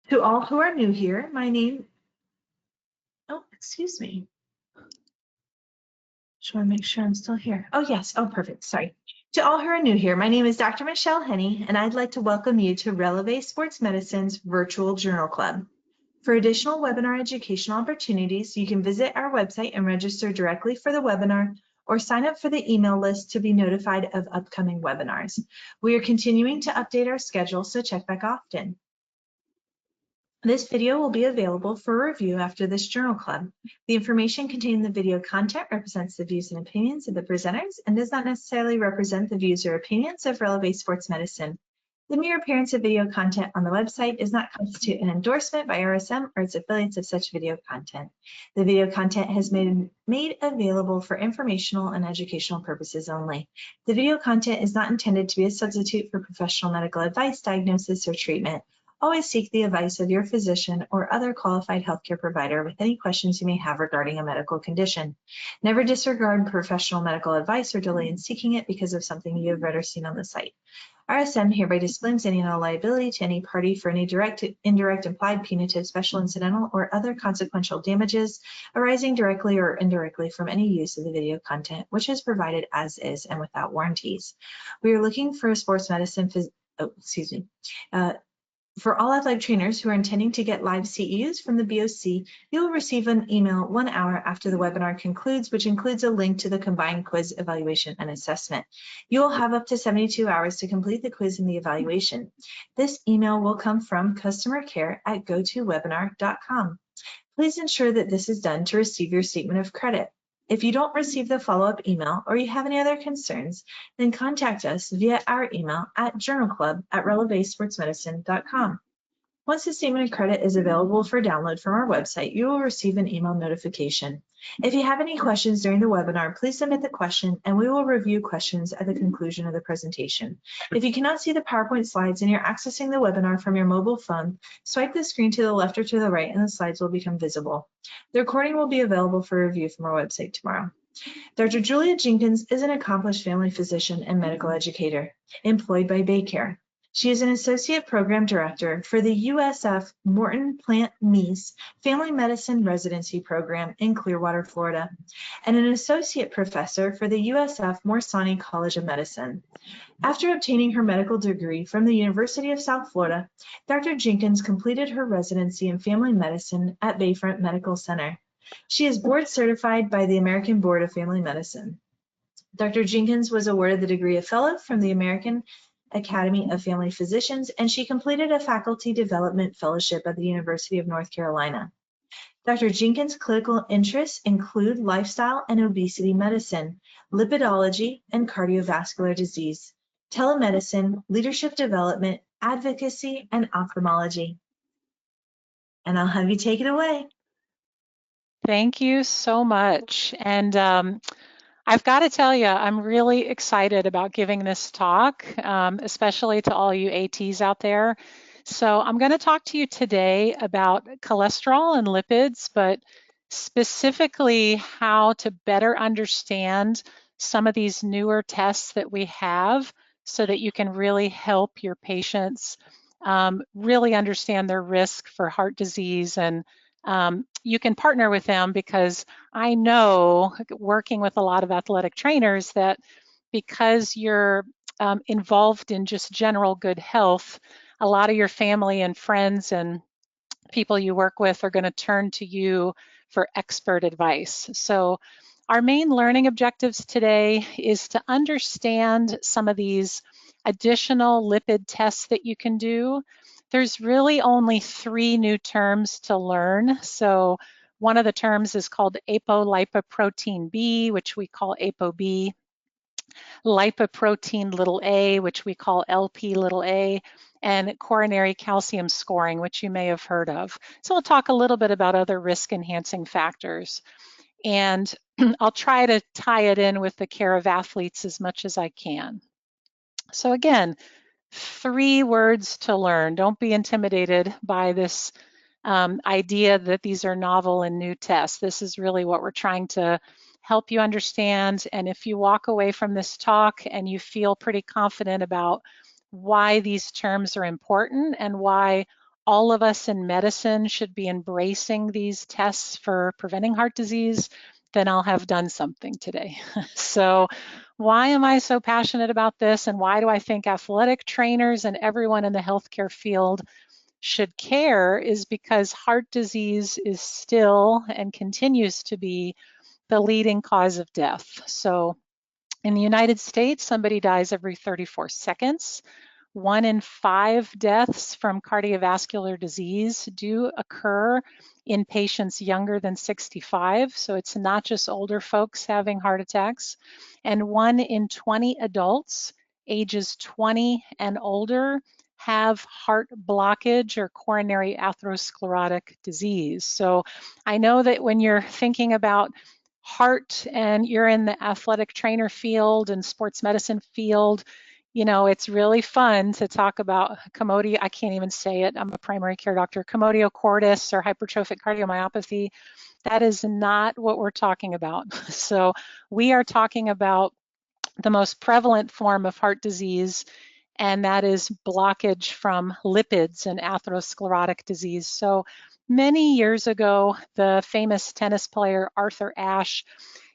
To all who are new here, excuse me. Just want to make sure I'm still here. Oh, yes. Oh, perfect. Sorry. To all who are new here, my name is Dr. Michelle Henney, and I'd like to welcome you to Releve Sports Medicine's Virtual Journal Club. For additional webinar educational opportunities, you can visit our website and register directly for the webinar or sign up for the email list to be notified of upcoming webinars. We are continuing to update our schedule, so check back often. This video will be available for review after this journal club. The information contained in the video content represents the views and opinions of the presenters and does not necessarily represent the views or opinions of Releve Sports Medicine. The mere appearance of video content on the website does not constitute an endorsement by RSM or its affiliates of such video content. The video content has been made available for informational and educational purposes only. The video content is not intended to be a substitute for professional medical advice, diagnosis, or treatment. Always seek the advice of your physician or other qualified healthcare provider with any questions you may have regarding a medical condition. Never disregard professional medical advice or delay in seeking it because of something you have read or seen on the site. RSM hereby disclaims any and all liability to any party for any direct, indirect, implied, punitive, special, incidental, or other consequential damages arising directly or indirectly from any use of the video content, which is provided as is and without warranties. We are looking for a sports medicine for all athletic trainers who are intending to get live CEUs from the BOC, you will receive an email 1 hour after the webinar concludes, which includes a link to the combined quiz, evaluation, and assessment. You will have up to 72 hours to complete the quiz and the evaluation. This email will come from customercare@gotowebinar.com. Please ensure that this is done to receive your statement of credit. If you don't receive the follow-up email or you have any other concerns, then contact us via our email at journalclub@relevesportsmedicine.com. Once the statement of credit is available for download from our website, you will receive an email notification. If you have any questions during the webinar, please submit the question and we will review questions at the conclusion of the presentation. If you cannot see the PowerPoint slides and you're accessing the webinar from your mobile phone, swipe the screen to the left or to the right and the slides will become visible. The recording will be available for review from our website tomorrow. Dr. Julia Jenkins is an accomplished family physician and medical educator employed by BayCare. She is an associate program director for the USF-Morton Plant Mease Family Medicine Residency Program in Clearwater, Florida, and an associate professor for the USF-Morsani College of Medicine. After obtaining her medical degree from the University of South Florida, Dr. Jenkins completed her residency in family medicine at Bayfront Medical Center. She is board certified by the American Board of Family Medicine. Dr. Jenkins was awarded the degree of fellow from the American Academy of Family Physicians, and she completed a faculty development fellowship at the University of North Carolina. Dr. Jenkins' clinical interests include lifestyle and obesity medicine, lipidology and cardiovascular disease, telemedicine, leadership development, advocacy, and ophthalmology. And I'll have you take it away. Thank you so much. And I've got to tell you, I'm really excited about giving this talk, especially to all you ATs out there. So I'm going to talk to you today about cholesterol and lipids, but specifically how to better understand some of these newer tests that we have so that you can really help your patients really understand their risk for heart disease, and you can partner with them, because I know, working with a lot of athletic trainers, that because you're involved in just general good health, a lot of your family and friends and people you work with are going to turn to you for expert advice. So our main learning objectives today is to understand some of these additional lipid tests that you can do. There's really only 3 new terms to learn. So one of the terms is called apolipoprotein B, which we call ApoB, lipoprotein little a, which we call LP little a, and coronary calcium scoring, which you may have heard of. So we'll talk a little bit about other risk enhancing factors. And I'll try to tie it in with the care of athletes as much as I can. So again, 3 words to learn. Don't be intimidated by this idea that these are novel and new tests. This is really what we're trying to help you understand. And if you walk away from this talk and you feel pretty confident about why these terms are important and why all of us in medicine should be embracing these tests for preventing heart disease, then I'll have done something today. So why am I so passionate about this, and why do I think athletic trainers and everyone in the healthcare field should care, is because heart disease is still and continues to be the leading cause of death. So in the United States, somebody dies every 34 seconds. 1 in 5 deaths from cardiovascular disease do occur in patients younger than 65. So it's not just older folks having heart attacks. And 1 in 20 adults ages 20 and older have heart blockage or coronary atherosclerotic disease. So I know that when you're thinking about heart and you're in the athletic trainer field and sports medicine field, you know, it's really fun to talk about commotio, I can't even say it, I'm a primary care doctor, commotio cordis or hypertrophic cardiomyopathy. That is not what we're talking about. So we are talking about the most prevalent form of heart disease, and that is blockage from lipids and atherosclerotic disease. So many years ago, the famous tennis player Arthur Ashe,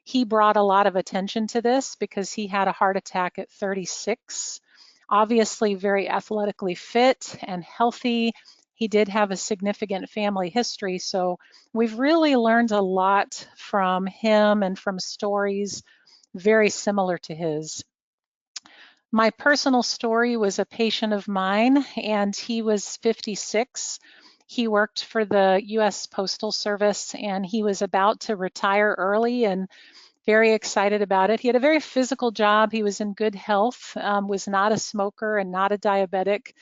he brought a lot of attention to this because he had a heart attack at 36, obviously very athletically fit and healthy. He did have a significant family history, so we've really learned a lot from him and from stories very similar to his. My personal story was a patient of mine, and he was 56. He worked for the US Postal Service, and he was about to retire early and very excited about it. He had a very physical job. He was in good health, was not a smoker and not a diabetic.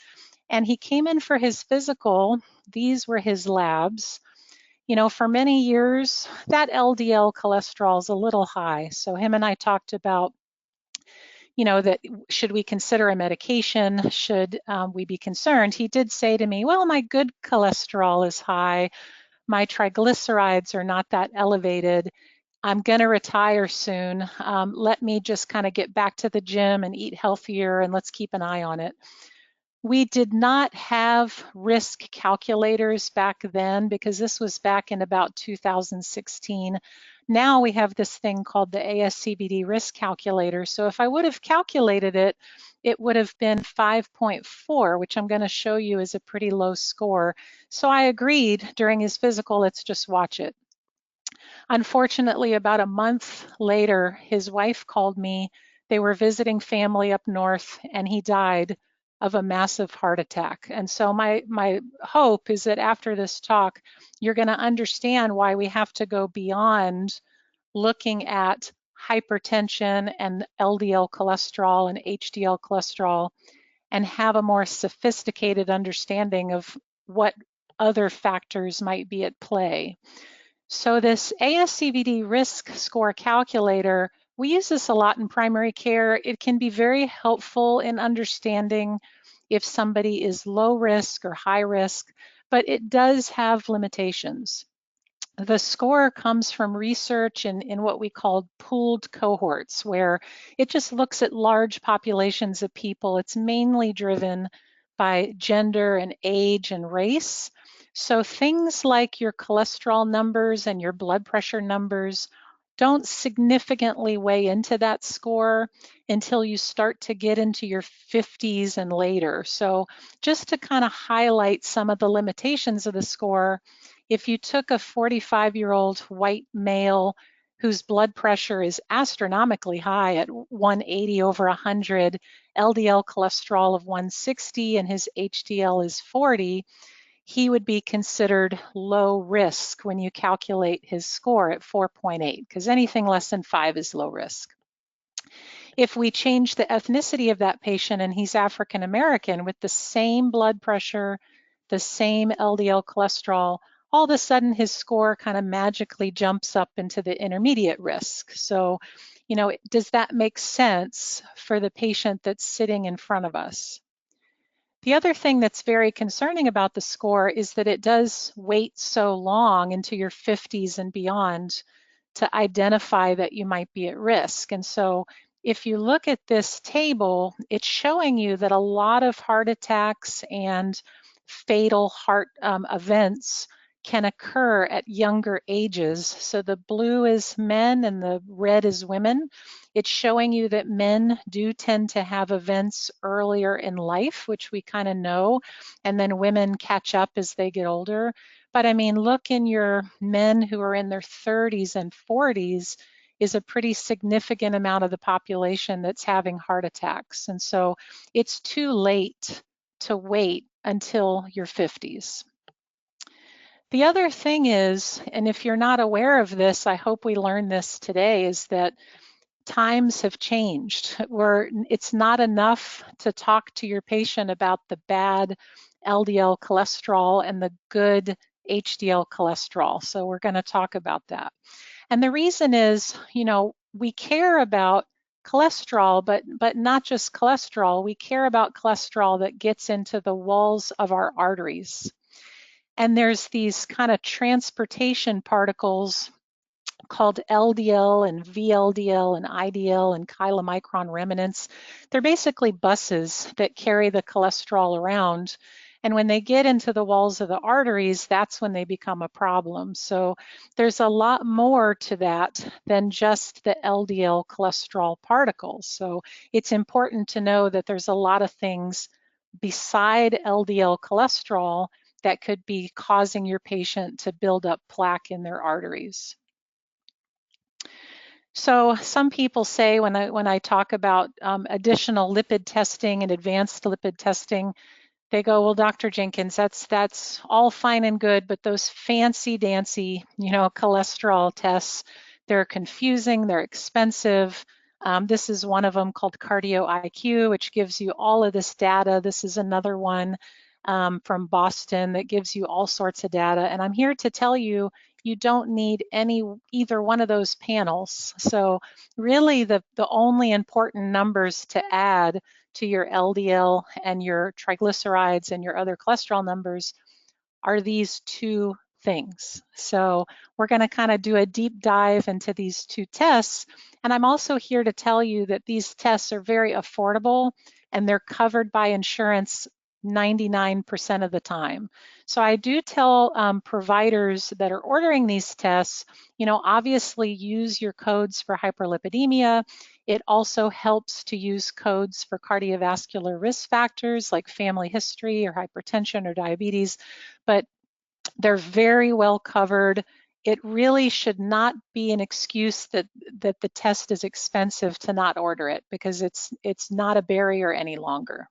And he came in for his physical. These were his labs. You know, for many years, that LDL cholesterol is a little high. So him and I talked about, you know, that should we consider a medication? Should we be concerned? He did say to me, well, my good cholesterol is high. My triglycerides are not that elevated. I'm going to retire soon. Let me just kind of get back to the gym and eat healthier, and let's keep an eye on it. We did not have risk calculators back then because this was back in about 2016. Now we have this thing called the ASCVD risk calculator. So if I would have calculated it, it would have been 5.4, which I'm going to show you is a pretty low score. So I agreed during his physical, let's just watch it. Unfortunately, about a month later, his wife called me. They were visiting family up north, and he died of a massive heart attack. And so my hope is that after this talk, you're going to understand why we have to go beyond looking at hypertension and LDL cholesterol and HDL cholesterol and have a more sophisticated understanding of what other factors might be at play. So this ASCVD risk score calculator, we use this a lot in primary care. It can be very helpful in understanding if somebody is low risk or high risk, but it does have limitations. The score comes from research in what we call pooled cohorts, where it just looks at large populations of people. It's mainly driven by gender and age and race. So things like your cholesterol numbers and your blood pressure numbers don't significantly weigh into that score until you start to get into your 50s and later. So just to kind of highlight some of the limitations of the score, if you took a 45-year-old white male whose blood pressure is astronomically high at 180 over 100, LDL cholesterol of 160, and his HDL is 40, he would be considered low risk when you calculate his score at 4.8, because anything less than 5 is low risk. If we change the ethnicity of that patient and he's African American with the same blood pressure, the same LDL cholesterol, all of a sudden his score kind of magically jumps up into the intermediate risk. So, you know, does that make sense for the patient that's sitting in front of us? The other thing that's very concerning about the score is that it does wait so long into your 50s and beyond to identify that you might be at risk. And so if you look at this table, it's showing you that a lot of heart attacks and fatal heart events can occur at younger ages. So the blue is men and the red is women. It's showing you that men do tend to have events earlier in life, which we kind of know, and then women catch up as they get older. But I mean, look in your men who are in their 30s and 40s is a pretty significant amount of the population that's having heart attacks. And so it's too late to wait until your 50s. The other thing is, and if you're not aware of this, I hope we learn this today, is that times have changed. It's not enough to talk to your patient about the bad LDL cholesterol and the good HDL cholesterol. So we're going to talk about that. And the reason is, we care about cholesterol, but not just cholesterol. We care about cholesterol that gets into the walls of our arteries. And there's these kind of transportation particles called LDL and VLDL and IDL and chylomicron remnants. They're basically buses that carry the cholesterol around. And when they get into the walls of the arteries, that's when they become a problem. So there's a lot more to that than just the LDL cholesterol particles. So it's important to know that there's a lot of things beside LDL cholesterol that could be causing your patient to build up plaque in their arteries. So some people say when I talk about additional lipid testing and advanced lipid testing, they go, well, Dr. Jenkins, that's all fine and good, but those fancy dancy, cholesterol tests, they're confusing, they're expensive. This is one of them called Cardio IQ, which gives you all of this data. This is another one from Boston that gives you all sorts of data. And I'm here to tell you, you don't need either one of those panels. So really the only important numbers to add to your LDL and your triglycerides and your other cholesterol numbers are these two things. So we're going to kind of do a deep dive into these two tests. And I'm also here to tell you that these tests are very affordable and they're covered by insurance 99% of the time. So I do tell providers that are ordering these tests, obviously use your codes for hyperlipidemia. It also helps to use codes for cardiovascular risk factors like family history or hypertension or diabetes, but they're very well covered. It really should not be an excuse that the test is expensive to not order it, because it's not a barrier any longer.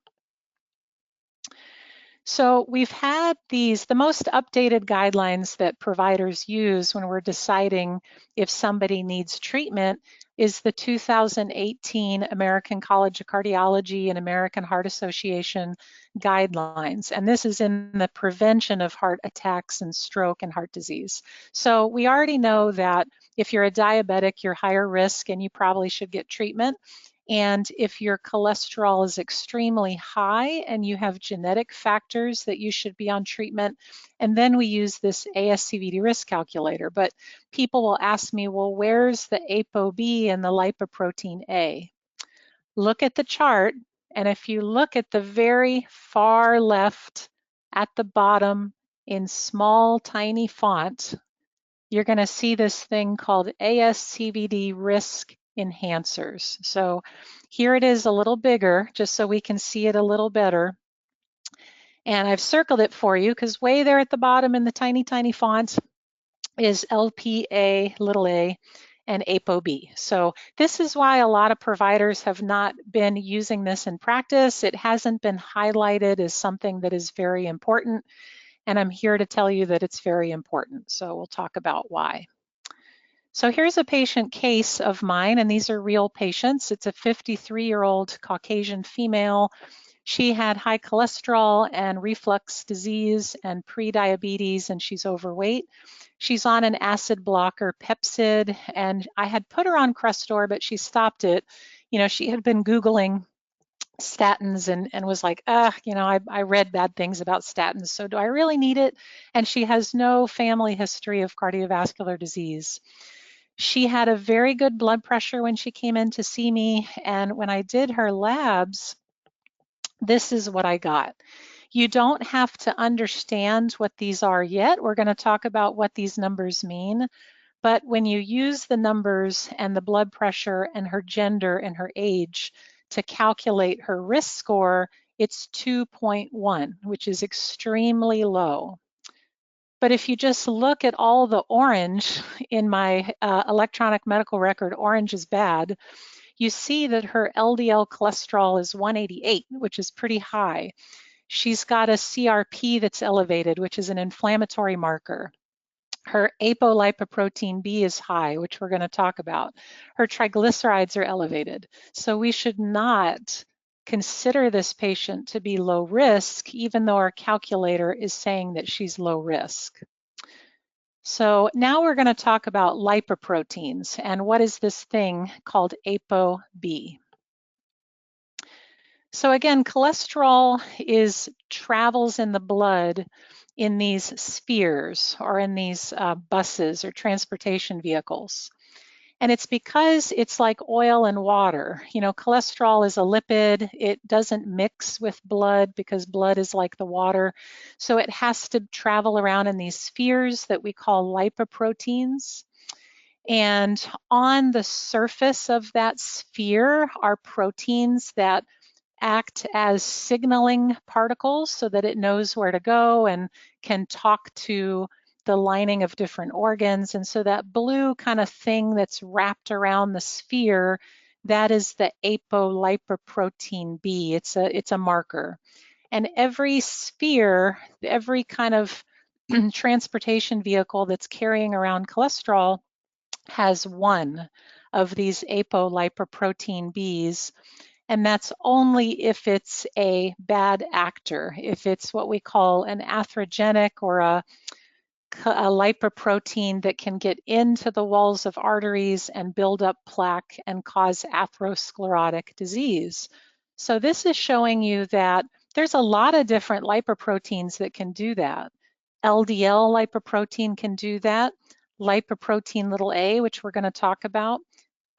So we've had the most updated guidelines that providers use when we're deciding if somebody needs treatment is the 2018 American College of Cardiology and American Heart Association guidelines. And this is in the prevention of heart attacks and stroke and heart disease. So we already know that if you're a diabetic, you're higher risk and you probably should get treatment. And if your cholesterol is extremely high and you have genetic factors that you should be on treatment, and then we use this ASCVD risk calculator. But people will ask me, well, where's the ApoB and the lipoprotein A? Look at the chart, and if you look at the very far left at the bottom in small, tiny font, you're going to see this thing called ASCVD risk enhancers. So here it is a little bigger, just so we can see it a little better. And I've circled it for you because way there at the bottom in the tiny, tiny font is LPA little a and ApoB. So this is why a lot of providers have not been using this in practice. It hasn't been highlighted as something that is very important. And I'm here to tell you that it's very important. So we'll talk about why. So here's a patient case of mine, and these are real patients. It's a 53-year-old Caucasian female. She had high cholesterol and reflux disease and pre-diabetes, and she's overweight. She's on an acid blocker, Pepcid, and I had put her on Crestor, but she stopped it. She had been Googling statins and was like, I read bad things about statins, so do I really need it? And she has no family history of cardiovascular disease. She had a very good blood pressure when she came in to see me, and when I did her labs, this is what I got. You don't have to understand what these are yet. We're going to talk about what these numbers mean. But when you use the numbers and the blood pressure and her gender and her age to calculate her risk score, it's 2.1, which is extremely low. But if you just look at all the orange in my electronic medical record, orange is bad, you see that her LDL cholesterol is 188, which is pretty high. She's got a CRP that's elevated, which is an inflammatory marker. Her apolipoprotein B is high, which we're going to talk about. Her triglycerides are elevated. So we should not consider this patient to be low risk, even though our calculator is saying that she's low risk. So now we're going to talk about lipoproteins and what is this thing called ApoB. So again, cholesterol travels in the blood in these spheres or in these buses or transportation vehicles. And it's because it's like oil and water. You know, cholesterol is a lipid. It doesn't mix with blood because blood is like the water. So it has to travel around in these spheres that we call lipoproteins. And on the surface of that sphere are proteins that act as signaling particles so that it knows where to go and can talk to the lining of different organs. And so that blue kind of thing that's wrapped around the sphere, that is the apolipoprotein B. It's a marker. And every sphere, every kind of transportation vehicle that's carrying around cholesterol has one of these apolipoprotein Bs. And that's only if it's a bad actor, if it's what we call an atherogenic or a lipoprotein that can get into the walls of arteries and build up plaque and cause atherosclerotic disease. So this is showing you that there's a lot of different lipoproteins that can do that. LDL lipoprotein can do that. Lipoprotein little a, which we're going to talk about.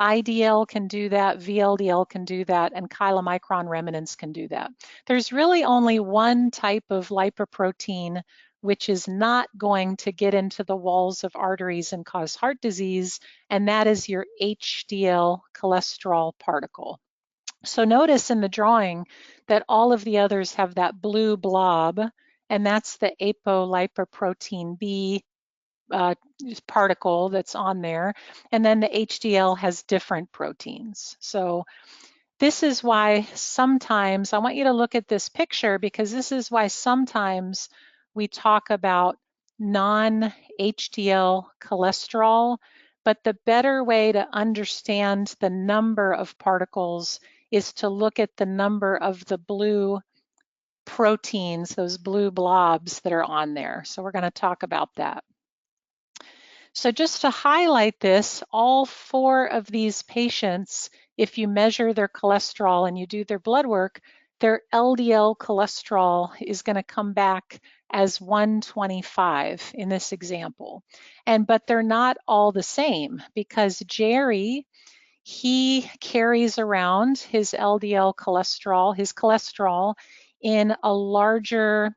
IDL can do that, VLDL can do that, and chylomicron remnants can do that. There's really only one type of lipoprotein which is not going to get into the walls of arteries and cause heart disease, and that is your HDL cholesterol particle. So notice in the drawing that all of the others have that blue blob, and that's the apolipoprotein B particle that's on there. And then the HDL has different proteins. So this is why sometimes, I want you to look at this picture because this is why sometimes we talk about non-HDL cholesterol, but the better way to understand the number of particles is to look at the number of the blue proteins, those blue blobs that are on there. So we're going to talk about that. So just to highlight this, all 4 of these patients, if you measure their cholesterol and you do their blood work, their LDL cholesterol is going to come back as 125 in this example. But they're not all the same because Jerry, he carries around his LDL cholesterol, his cholesterol in a larger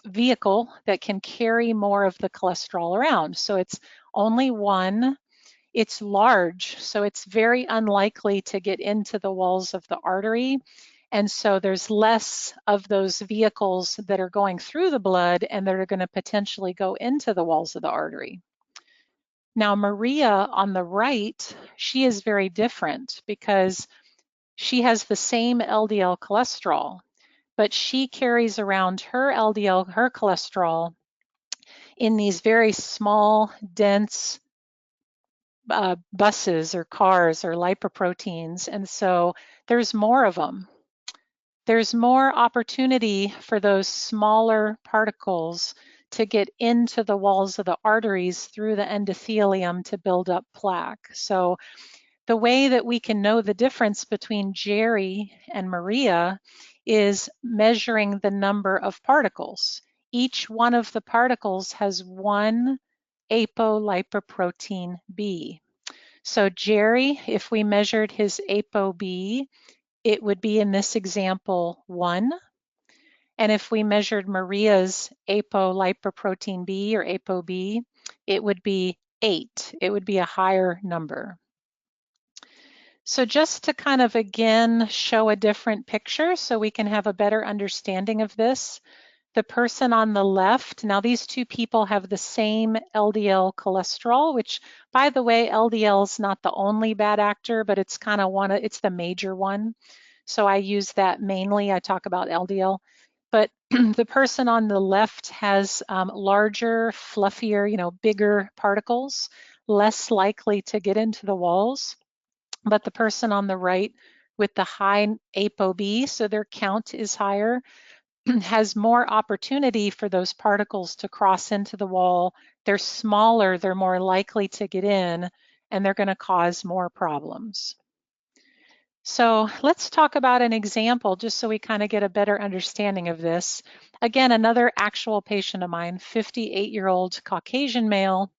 vehicle that can carry more of the cholesterol around. So it's only one, it's large, so it's very unlikely to get into the walls of the artery. And so there's less of those vehicles that are going through the blood and that are going to potentially go into the walls of the artery. Now, Maria on the right, she is very different because she has the same LDL cholesterol, but she carries around her LDL, her cholesterol, in these very small, dense buses or cars or lipoproteins. And so there's more of them. There's more opportunity for those smaller particles to get into the walls of the arteries through the endothelium to build up plaque. So the way that we can know the difference between Jerry and Maria is measuring the number of particles. Each one of the particles has one apolipoprotein B. So Jerry, if we measured his ApoB, it would be in this example 1. And if we measured Maria's apolipoprotein B or ApoB, it would be 8. It would be a higher number. So just to kind of again show a different picture so we can have a better understanding of this, the person on the left, now these two people have the same LDL cholesterol, which by the way, LDL is not the only bad actor, but it's kind of it's the major one. So I use that mainly, I talk about LDL. But the person on the left has larger, fluffier, bigger particles, less likely to get into the walls. But the person on the right with the high ApoB, so their count is higher, has more opportunity for those particles to cross into the wall. They're smaller, they're more likely to get in, and they're going to cause more problems. So let's talk about an example just so we kind of get a better understanding of this. Again, another actual patient of mine, 58-year-old Caucasian male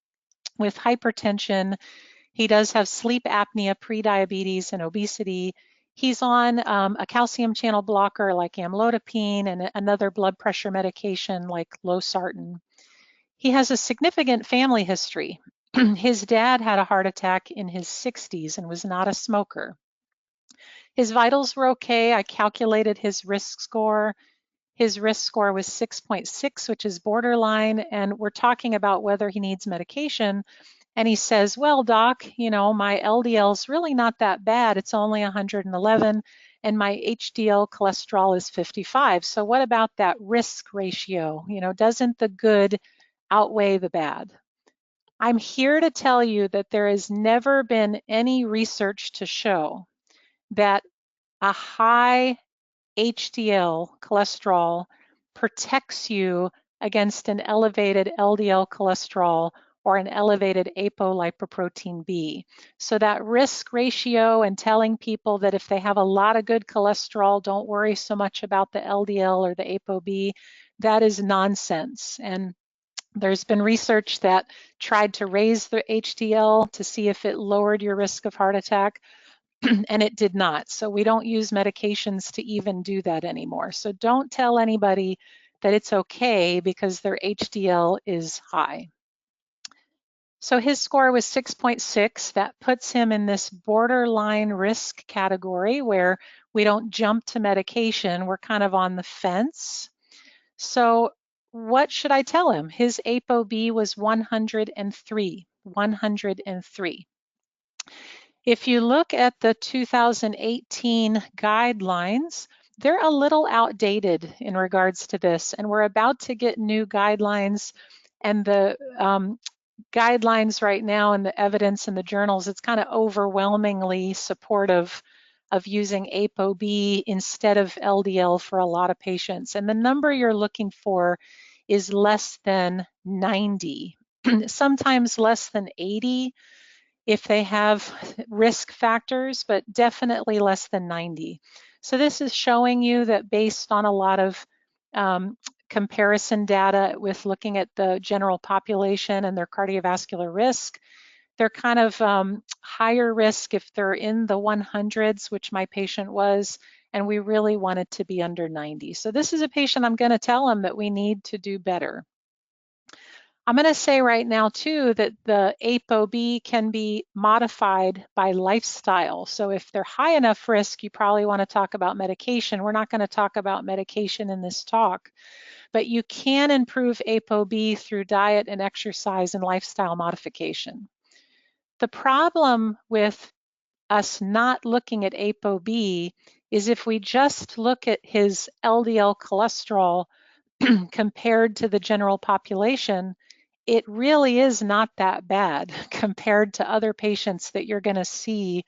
with hypertension. He does have sleep apnea, prediabetes, and obesity. He's on a calcium channel blocker like amlodipine and another blood pressure medication like losartan. He has a significant family history. His dad had a heart attack in his 60s and was not a smoker. His vitals were okay. I calculated his risk score. His risk score was 6.6, which is borderline, and we're talking about whether he needs medication. And he says, well, doc, my LDL's really not that bad. It's only 111, and my HDL cholesterol is 55. So what about that risk ratio? Doesn't the good outweigh the bad? I'm here to tell you that there has never been any research to show that a high HDL cholesterol protects you against an elevated LDL cholesterol or an elevated apolipoprotein B. So that risk ratio and telling people that if they have a lot of good cholesterol, don't worry so much about the LDL or the ApoB, that is nonsense. And there's been research that tried to raise the HDL to see if it lowered your risk of heart attack. And it did not. So we don't use medications to even do that anymore. So don't tell anybody that it's okay because their HDL is high. So his score was 6.6. That puts him in this borderline risk category where we don't jump to medication. We're kind of on the fence. So what should I tell him? His ApoB was 103. 103. If you look at the 2018 guidelines, they're a little outdated in regards to this, and we're about to get new guidelines. And the guidelines right now and the evidence in the journals, it's kind of overwhelmingly supportive of using ApoB instead of LDL for a lot of patients. And the number you're looking for is less than 90, sometimes less than 80 if they have risk factors, but definitely less than 90. So this is showing you that based on a lot of comparison data with looking at the general population and their cardiovascular risk, they're kind of higher risk if they're in the 100s, which my patient was, and we really want it to be under 90. So this is a patient I'm going to tell them that we need to do better. I'm going to say right now too that the ApoB can be modified by lifestyle. So if they're high enough risk, you probably want to talk about medication. We're not going to talk about medication in this talk, but you can improve ApoB through diet and exercise and lifestyle modification. The problem with us not looking at ApoB is if we just look at his LDL cholesterol compared to the general population, it really is not that bad compared to other patients that you're going to see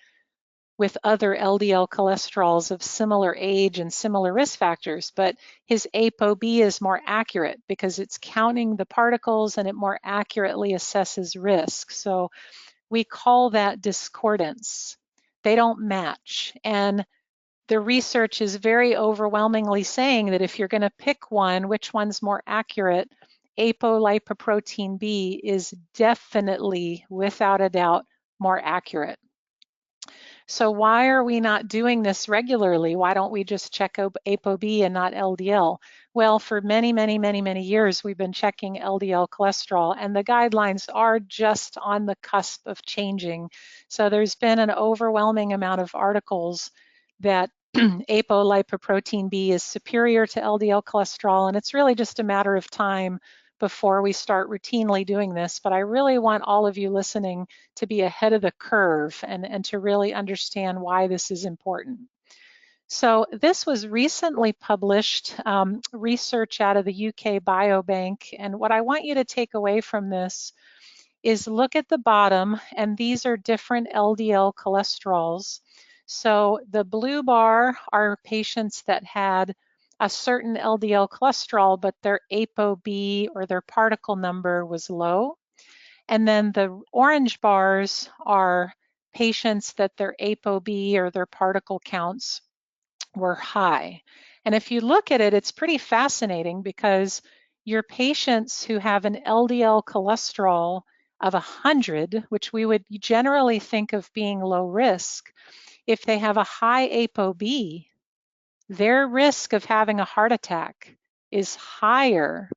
with other LDL cholesterols of similar age and similar risk factors. But his ApoB is more accurate because it's counting the particles and it more accurately assesses risk. So we call that discordance. They don't match. And the research is very overwhelmingly saying that if you're going to pick one, which one's more accurate, apolipoprotein B is definitely, without a doubt, more accurate. So why are we not doing this regularly? Why don't we just check ApoB and not LDL? Well, for many, many, many, many years, we've been checking LDL cholesterol, and the guidelines are just on the cusp of changing. So there's been an overwhelming amount of articles that apolipoprotein B is superior to LDL cholesterol, and it's really just a matter of time before we start routinely doing this. But I really want all of you listening to be ahead of the curve and to really understand why this is important. So this was recently published research out of the UK Biobank, and what I want you to take away from this is look at the bottom, and these are different LDL cholesterols. So the blue bar are patients that had a certain LDL cholesterol, but their ApoB or their particle number was low. And then the orange bars are patients that their ApoB or their particle counts were high. And if you look at it, it's pretty fascinating because your patients who have an LDL cholesterol of 100, which we would generally think of being low risk, if they have a high ApoB, their risk of having a heart attack is higher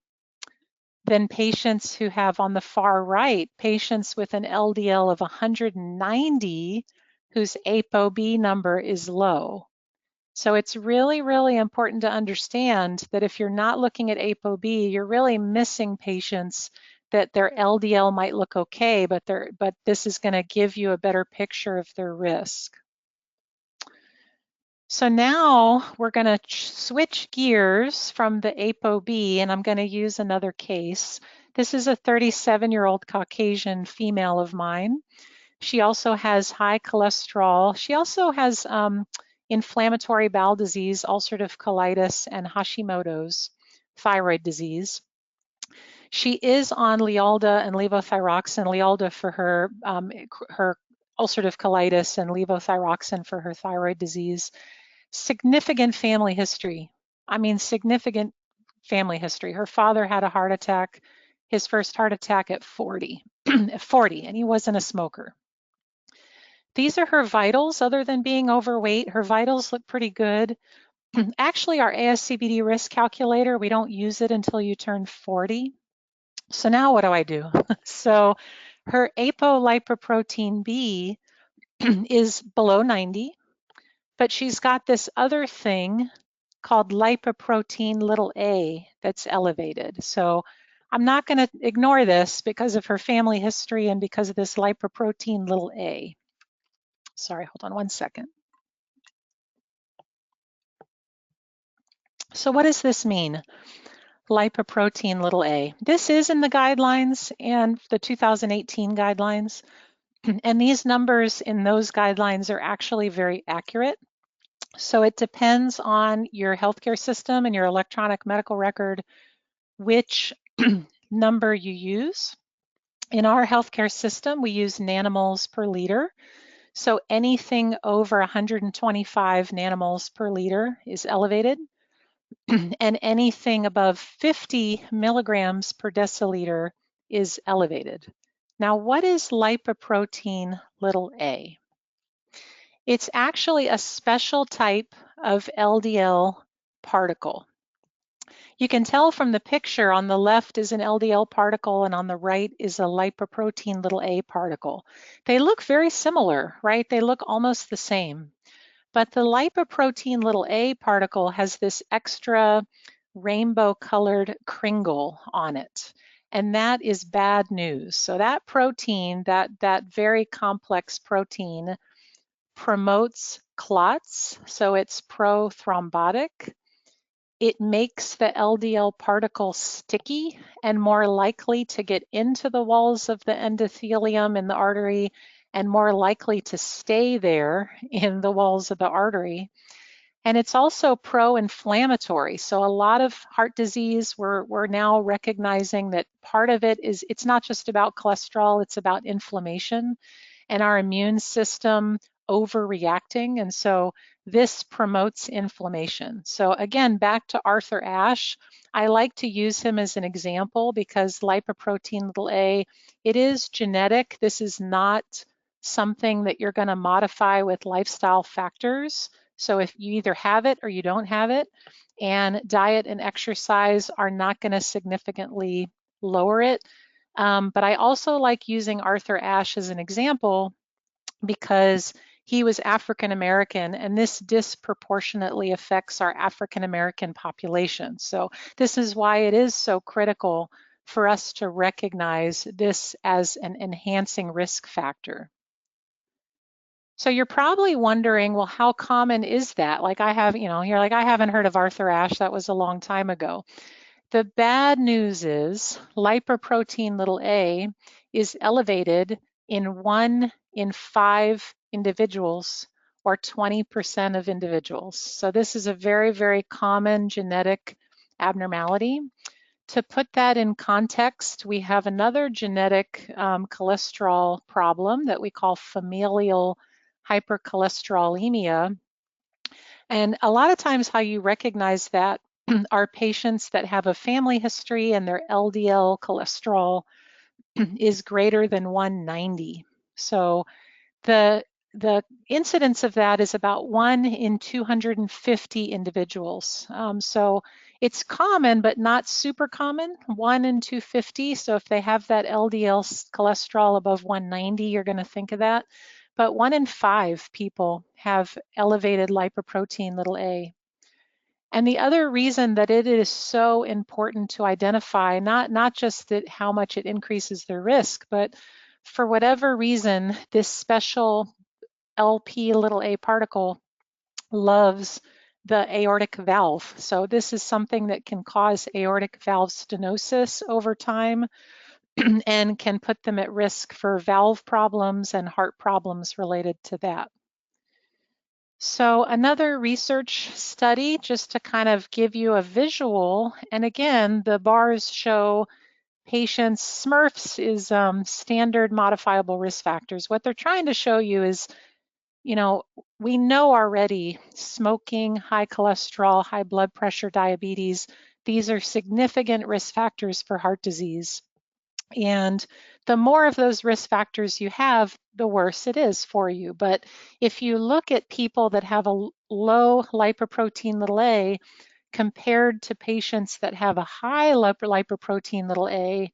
than patients who have on the far right, patients with an LDL of 190 whose ApoB number is low. So it's really, really important to understand that if you're not looking at ApoB, you're really missing patients that their LDL might look okay, but this is going to give you a better picture of their risk. So now we're going to switch gears from the ApoB, and I'm going to use another case. This is a 37-year-old Caucasian female of mine. She also has high cholesterol. She also has inflammatory bowel disease, ulcerative colitis, and Hashimoto's thyroid disease. She is on Lialda and levothyroxine, Lialda for her ulcerative colitis and levothyroxine for her thyroid disease. Significant family history. I mean, significant family history. Her father had a heart attack, his first heart attack at 40, and he wasn't a smoker. These are her vitals. Other than being overweight, her vitals look pretty good. Actually, our ASCVD risk calculator, we don't use it until you turn 40. So now what do I do? So her apolipoprotein B is below 90, but she's got this other thing called lipoprotein little a that's elevated. So I'm not going to ignore this because of her family history and because of this lipoprotein little a. Sorry, hold on one second. So what does this mean? Lipoprotein little a. This is in the guidelines and the 2018 guidelines. And these numbers in those guidelines are actually very accurate. So it depends on your healthcare system and your electronic medical record, which number you use. In our healthcare system, we use nanomoles per liter. So anything over 125 nanomoles per liter is elevated. And anything above 50 milligrams per deciliter is elevated. Now, what is lipoprotein little a? It's actually a special type of LDL particle. You can tell from the picture on the left is an LDL particle and on the right is a lipoprotein little a particle. They look very similar, right? They look almost the same. But the lipoprotein little a particle has this extra rainbow colored kringle on it. And that is bad news. So that protein, that very complex protein, promotes clots. So it's prothrombotic. It makes the LDL particle sticky and more likely to get into the walls of the endothelium in the artery and more likely to stay there in the walls of the artery. And it's also pro-inflammatory. So a lot of heart disease, we're now recognizing that part of it is, it's not just about cholesterol, it's about inflammation and our immune system overreacting. And so this promotes inflammation. So again, back to Arthur Ashe, I like to use him as an example because lipoprotein little a, it is genetic. This is not something that you're going to modify with lifestyle factors. So if you either have it or you don't have it, and diet and exercise are not going to significantly lower it. But I also like using Arthur Ashe as an example because he was African American, and this disproportionately affects our African American population. So this is why it is so critical for us to recognize this as an enhancing risk factor. So you're probably wondering, well, how common is that? Like I have, you're like, I haven't heard of Arthur Ashe. That was a long time ago. The bad news is lipoprotein little a is elevated in 1 in 5 individuals, or 20% of individuals. So this is a very, very common genetic abnormality. To put that in context, we have another genetic cholesterol problem that we call familial hypercholesterolemia. And a lot of times how you recognize that are patients that have a family history and their LDL cholesterol is greater than 190. So the incidence of that is about 1 in 250 individuals. So it's common, but not super common, 1 in 250. So if they have that LDL cholesterol above 190, you're going to think of that. But 1 in 5 people have elevated lipoprotein little a. And the other reason that it is so important to identify, not just that how much it increases their risk, but for whatever reason, this special LP little a particle loves the aortic valve. So this is something that can cause aortic valve stenosis over time and can put them at risk for valve problems and heart problems related to that. So another research study, just to kind of give you a visual, and again, the bars show patients, SMRFs is standard modifiable risk factors. What they're trying to show you is, we know already smoking, high cholesterol, high blood pressure, diabetes, these are significant risk factors for heart disease. And the more of those risk factors you have, the worse it is for you. But if you look at people that have a low lipoprotein little a compared to patients that have a high lipoprotein little a,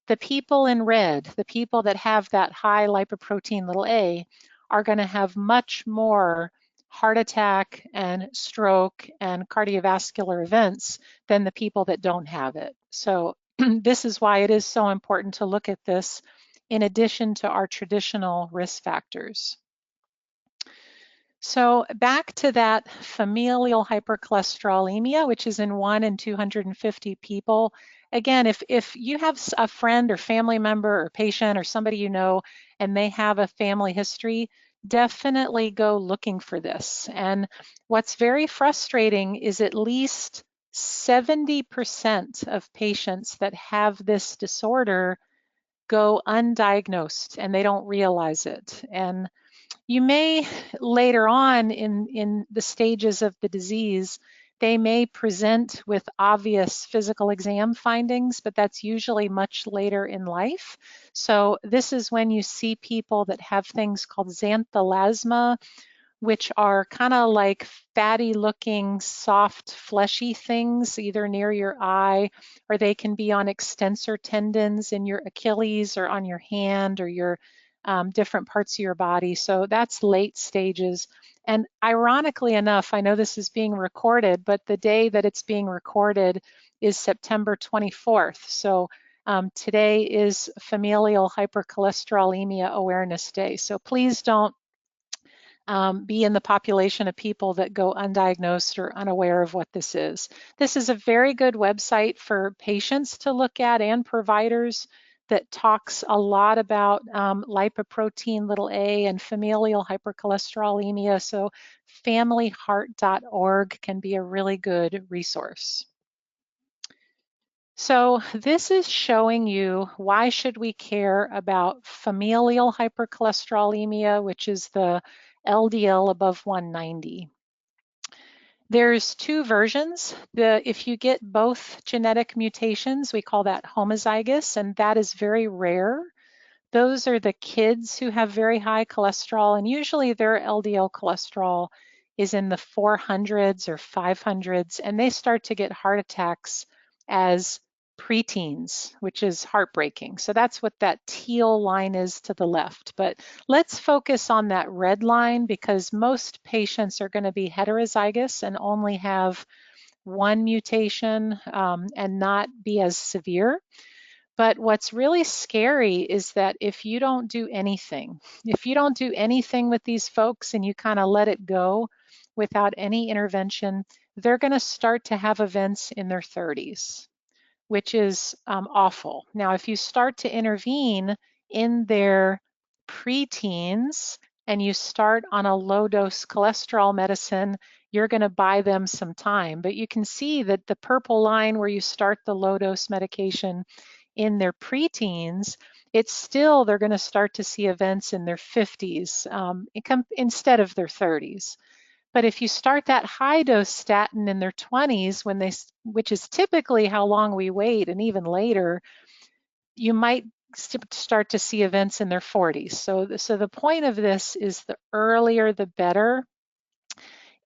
the people in red, the people that have that high lipoprotein little a, are going to have much more heart attack and stroke and cardiovascular events than the people that don't have it. So this is why it is so important to look at this in addition to our traditional risk factors. So back to that familial hypercholesterolemia, which is in 1 in 250 people. Again, if you have a friend or family member or patient or somebody you know, and they have a family history, definitely go looking for this. And what's very frustrating is at least 70% of patients that have this disorder go undiagnosed and they don't realize it. And you may later on in the stages of the disease, they may present with obvious physical exam findings, but that's usually much later in life. So this is when you see people that have things called xanthelasma, which are kind of like fatty looking, soft, fleshy things, either near your eye, or they can be on extensor tendons in your Achilles or on your hand or your different parts of your body. So that's late stages. And ironically enough, I know this is being recorded, but the day that it's being recorded is September 24th. So today is Familial Hypercholesterolemia Awareness Day. So please don't be in the population of people that go undiagnosed or unaware of what this is. This is a very good website for patients to look at and providers that talks a lot about lipoprotein little a and familial hypercholesterolemia. So familyheart.org can be a really good resource. So this is showing you why should we care about familial hypercholesterolemia, which is the LDL above 190. There's 2 versions. If you get both genetic mutations, we call that homozygous, and that is very rare. those are the kids who have very high cholesterol, and usually their LDL cholesterol is in the 400s or 500s, and they start to get heart attacks as preteens, which is heartbreaking. So that's what that teal line is to the left. But let's focus on that red line because most patients are going to be heterozygous and only have one mutation and not be as severe. But what's really scary is that if you don't do anything with these folks and you kind of let it go without any intervention, they're going to start to have events in their 30s, which is awful. Now, if you start to intervene in their preteens and you start on a low dose cholesterol medicine, you're going to buy them some time. But you can see that the purple line where you start the low dose medication in their preteens, it's still, they're going to start to see events in their 50s instead of their 30s. But if you start that high dose statin in their 20s, which is typically how long we wait, and even later, you might start to see events in their 40s. So the point of this is the earlier the better.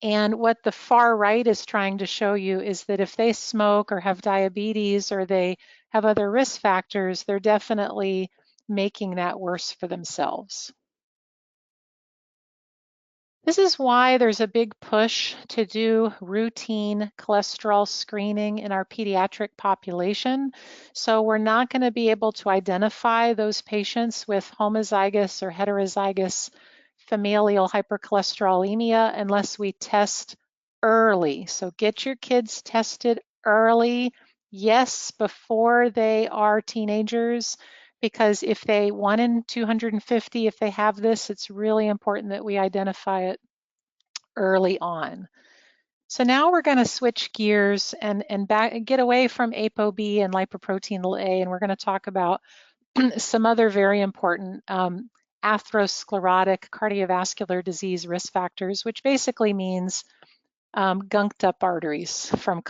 And what the far right is trying to show you is that if they smoke or have diabetes or they have other risk factors, they're definitely making that worse for themselves. This is why there's a big push to do routine cholesterol screening in our pediatric population. So we're not going to be able to identify those patients with homozygous or heterozygous familial hypercholesterolemia unless we test early. So get your kids tested early, yes, before they are teenagers, because if they 1 in 250, if they have this, it's really important that we identify it early on. So now we're going to switch gears and get away from ApoB and lipoprotein A, and we're going to talk about some other very important atherosclerotic cardiovascular disease risk factors, which basically means gunked up arteries from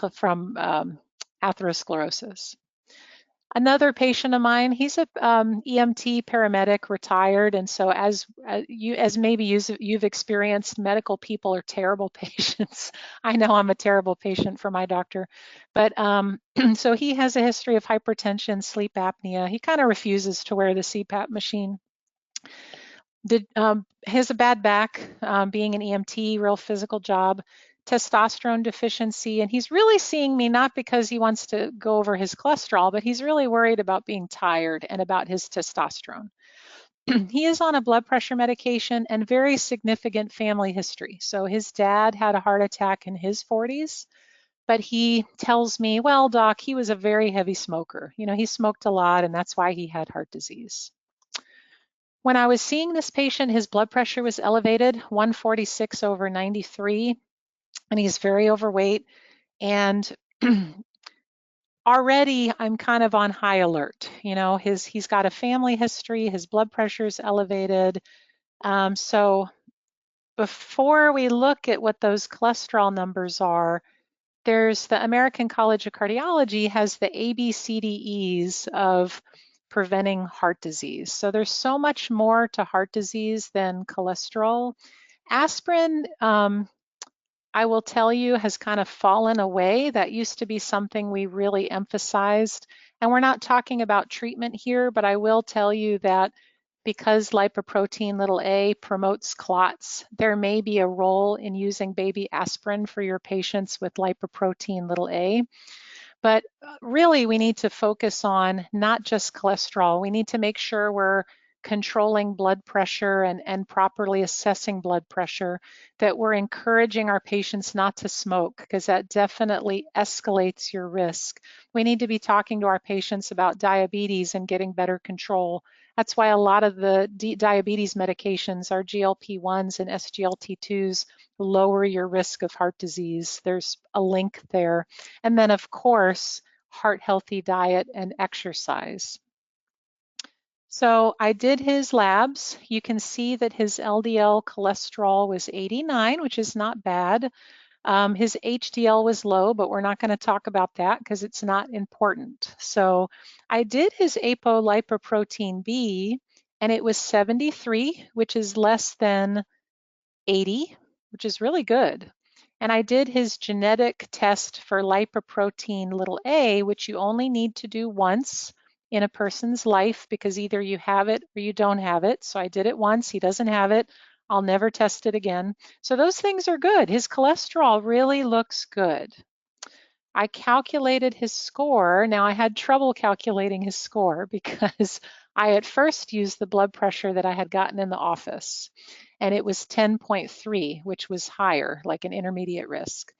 atherosclerosis. Another patient of mine, he's a EMT paramedic, retired, and so as maybe you've experienced, medical people are terrible patients. I know I'm a terrible patient for my doctor, but so he has a history of hypertension, sleep apnea. He kind of refuses to wear the CPAP machine. Has a bad back, being an EMT, real physical job, testosterone deficiency, and he's really seeing me not because he wants to go over his cholesterol, but he's really worried about being tired and about his testosterone. He is on a blood pressure medication and very significant family history. So his dad had a heart attack in his 40s, but he tells me, well, doc, he was a very heavy smoker. You know, he smoked a lot and that's why he had heart disease. When I was seeing this patient, his blood pressure was elevated, 146 over 93, and he's very overweight. And already I'm kind of on high alert. You know, he's got a family history, his blood pressure is elevated. So before we look at what those cholesterol numbers are, there's the American College of Cardiology has the ABCDEs of preventing heart disease. So there's so much more to heart disease than cholesterol. Aspirin, I will tell you, has kind of fallen away. That used to be something we really emphasized. And we're not talking about treatment here, but I will tell you that because lipoprotein A promotes clots, there may be a role in using baby aspirin for your patients with lipoprotein A. But really, we need to focus on not just cholesterol. We need to make sure we're controlling blood pressure and properly assessing blood pressure, that we're encouraging our patients not to smoke, because that definitely escalates your risk. We need to be talking to our patients about diabetes and getting better control. That's why a lot of the diabetes medications are GLP-1s and SGLT2s, lower your risk of heart disease. There's a link there. And then, of course, heart healthy diet and exercise. So I did his labs. You can see that his LDL cholesterol was 89, which is not bad. His HDL was low, but we're not going to talk about that because it's not important. So I did his apolipoprotein B, and it was 73, which is less than 80, which is really good. And I did his genetic test for lipoprotein little a, which you only need to do once in a person's life because either you have it or you don't have it. So I did it once. He doesn't have it. I'll never test it again. So those things are good. His cholesterol really looks good. I calculated his score. Now I had trouble calculating his score because I at first used the blood pressure that I had gotten in the office, and it was 10.3, which was higher, like an intermediate risk.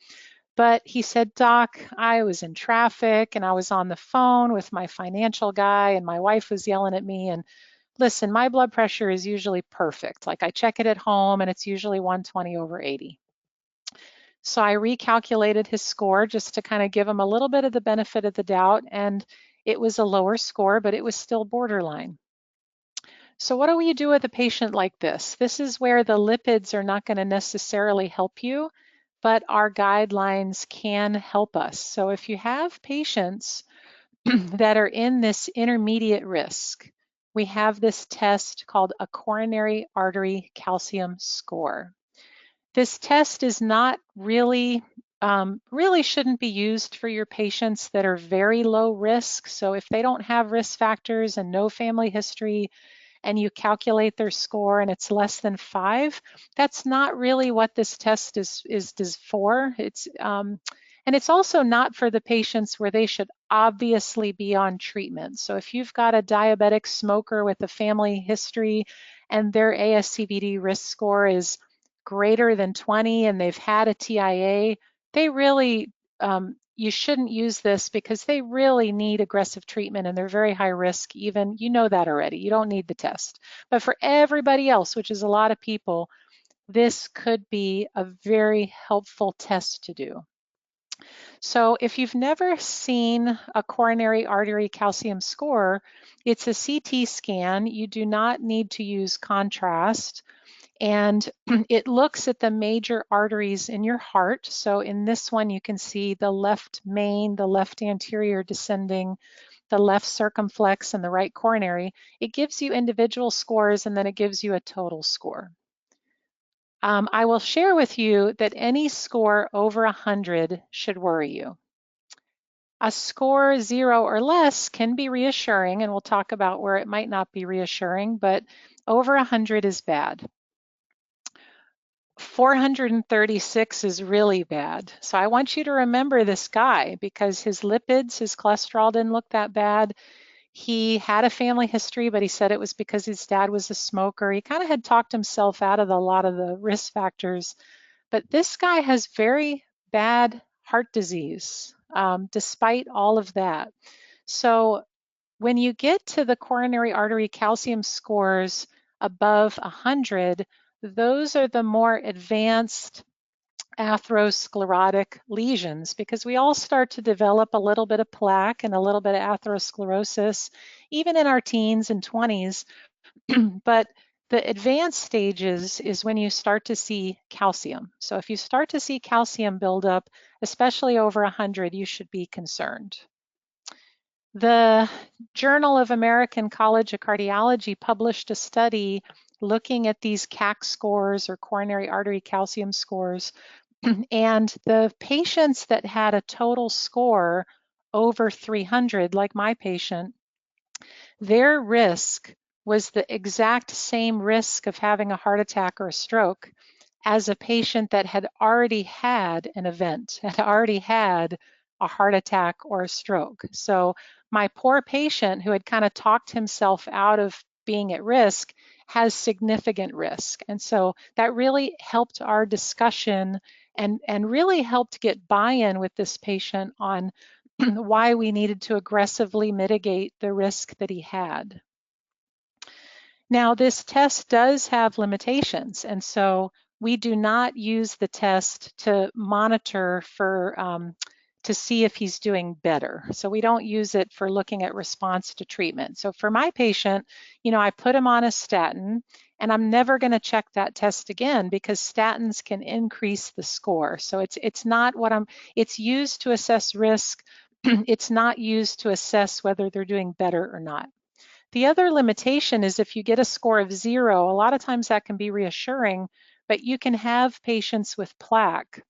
But he said, Doc, I was in traffic and I was on the phone with my financial guy and my wife was yelling at me. And listen, my blood pressure is usually perfect. Like I check it at home and it's usually 120/80. So I recalculated his score just to kind of give him a little bit of the benefit of the doubt, and it was a lower score, but it was still borderline. So what do you do with a patient like this? This is where the lipids are not going to necessarily help you, but our guidelines can help us. So if you have patients that are in this intermediate risk, we have this test called a coronary artery calcium score. This test is not really shouldn't be used for your patients that are very low risk. So if they don't have risk factors and no family history, and you calculate their score and it's less than 5, that's not really what this test is for. And it's also not for the patients where they should obviously be on treatment. So if you've got a diabetic smoker with a family history and their ASCVD risk score is greater than 20 and they've had a TIA, they really you shouldn't use this because they really need aggressive treatment and they're very high risk. Even you know that already. You don't need the test. But for everybody else, which is a lot of people, this could be a very helpful test to do. So if you've never seen a coronary artery calcium score, it's a CT scan. You do not need to use contrast. And it looks at the major arteries in your heart. So in this one, you can see the left main, the left anterior descending, the left circumflex, and the right coronary. It gives you individual scores, and then it gives you a total score. I will share with you that any score over 100 should worry you. A score 0 or less can be reassuring, and we'll talk about where it might not be reassuring, but over 100 is bad. 436 is really bad. So I want you to remember this guy because his lipids, his cholesterol didn't look that bad. He had a family history, but he said it was because his dad was a smoker. He kind of had talked himself out of a lot of the risk factors. But this guy has very bad heart disease, despite all of that. So when you get to the coronary artery calcium scores above 100, those are the more advanced atherosclerotic lesions because we all start to develop a little bit of plaque and a little bit of atherosclerosis, even in our teens and 20s. But the advanced stages is when you start to see calcium. So if you start to see calcium buildup, especially over 100, you should be concerned. The Journal of American College of Cardiology published a study looking at these CAC scores or coronary artery calcium scores, and the patients that had a total score over 300, like my patient, their risk was the exact same risk of having a heart attack or a stroke as a patient that had already had an event, had already had a heart attack or a stroke. So my poor patient who had kind of talked himself out of being at risk has significant risk. And so that really helped our discussion and really helped get buy-in with this patient on why we needed to aggressively mitigate the risk that he had. Now, this test does have limitations, and so we do not use the test to monitor for to see if he's doing better. So we don't use it for looking at response to treatment. So for my patient, you know, I put him on a statin, and I'm never going to check that test again because statins can increase the score. So it's not what it's used to assess risk. It's not used to assess whether they're doing better or not. The other limitation is if you get a score of 0, a lot of times that can be reassuring, but you can have patients with plaque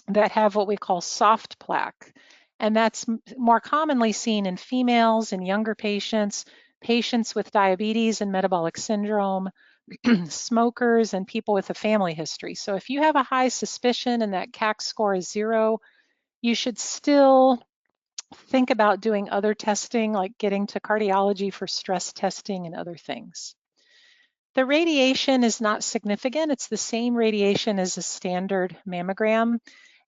that have what we call soft plaque. And that's more commonly seen in females and younger patients, patients with diabetes and metabolic syndrome, smokers, and people with a family history. So if you have a high suspicion and that CAC score is 0, you should still think about doing other testing, like getting to cardiology for stress testing and other things. The radiation is not significant. It's the same radiation as a standard mammogram.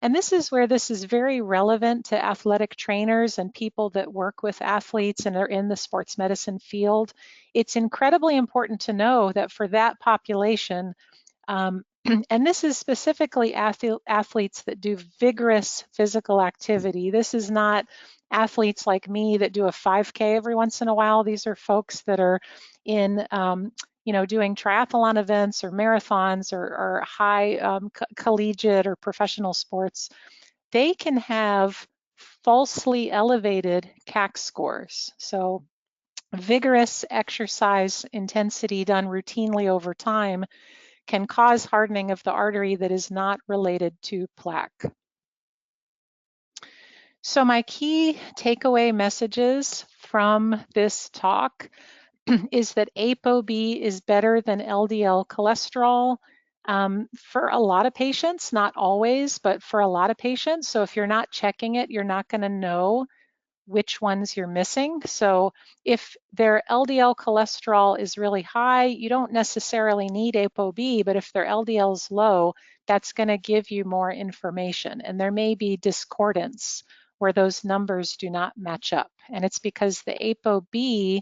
And this is where this is very relevant to athletic trainers and people that work with athletes and are in the sports medicine field. It's incredibly important to know that for that population, and this is specifically athletes that do vigorous physical activity. This is not athletes like me that do a 5K every once in a while. These are folks that are in doing triathlon events or marathons or high collegiate or professional sports. They can have falsely elevated CAC scores. So vigorous exercise intensity done routinely over time can cause hardening of the artery that is not related to plaque. So my key takeaway messages from this talk is that ApoB is better than LDL cholesterol for a lot of patients, not always, but for a lot of patients. So if you're not checking it, you're not going to know which ones you're missing. So if their LDL cholesterol is really high, you don't necessarily need ApoB, but if their LDL is low, that's going to give you more information. And there may be discordance where those numbers do not match up. And it's because the ApoB